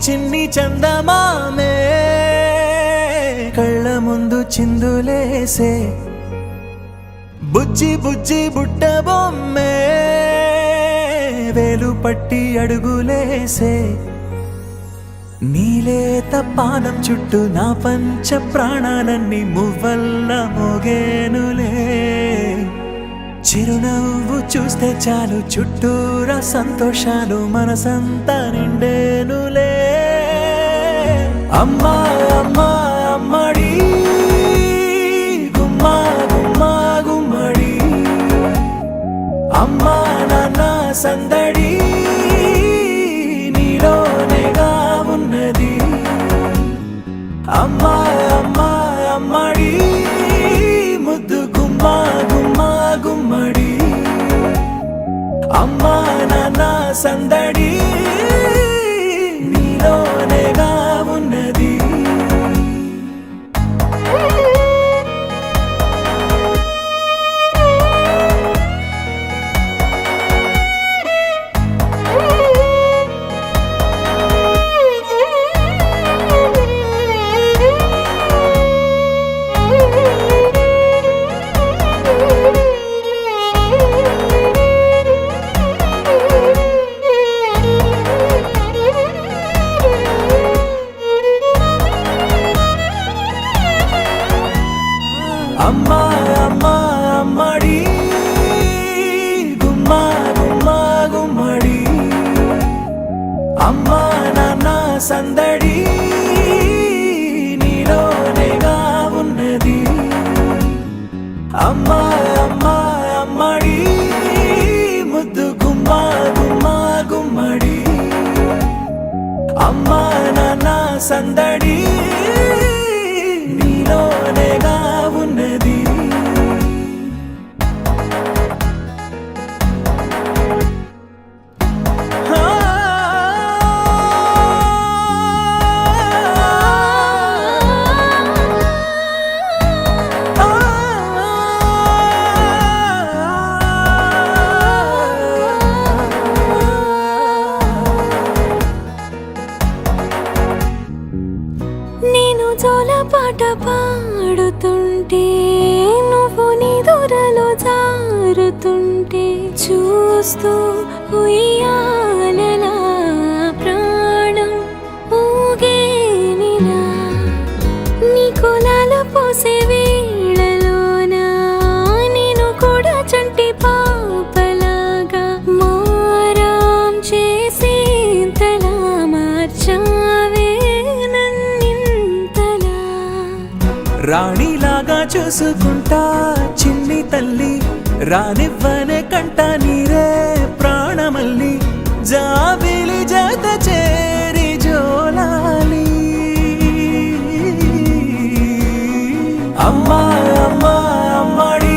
చిన్ని చందమామే కళ్ళ ముందు చిందులేసే బుజ్జి బుజ్జి బుట్ట బొమ్మే వేలు పట్టి అడుగులేసే నీలేత పానం చుట్టూ నా పంచ ప్రాణాలన్నీ మువ్వల్ల మోగేనులే చిరునవ్వు చూస్తే చాలు చుట్టూరా సంతోషాలు మనసంతా నిండేనులే అమ్మా అమ్మా అమ్మడి గుమ్మా గుమ్మా గుమ్మడి అమ్మా నాన్న సందడి నీలోనేగా ఉన్నది అమ్మా అమ్మా అమ్మడి ముద్దు గుమ్మా గుమ్మా గుమ్మడి అమ్మా నాన్న సందడి నీలోనేగా ఉన్నది అమ్మా అమ్మా అమ్మడి గుమ్మా గుమ్మా గుమ్మడి అమ్మా నాన్న సందడి నీలోనేగా ఉన్నది అమ్మా అమ్మా అమ్మడి ముద్దు గుమ్మా గుమ్మా గుమ్మడి అమ్మా నాన్న సందడి నీలోనేగా ఉన్నది నేను జోలపాట పాడుతుంటే నువ్వు నీ దూరలో జారుతుంటే చూస్తూ ఉయ్యాలలా ప్రాణం ఊగేనిలా నీ కులాల పోసే వేళలోన నేను కూడా చంటి పాపలాగా మారాం చేసేంతలా మార్చావే రాణిలాగా చూసుకుంటా చిన్ని తల్లి రానివ్వనే కంట నీరే ప్రాణమల్లి జాబిలి జత చేరి జోలాలి అమ్మా అమ్మా అమ్మడి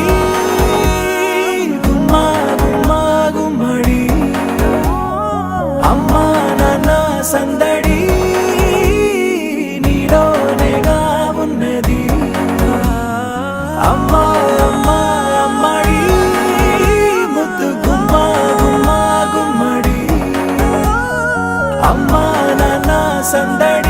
గుమ్మా గుమ్మా గుమ్మడి అమ్మా నాన్న సందడి నీలోనేగా ఉన్నది అమ్మా అమ్మా అమ్మడి ముద్దు గుమ్మా గుమ్మా గుమ్మడి అమ్మా నాన్న సందడి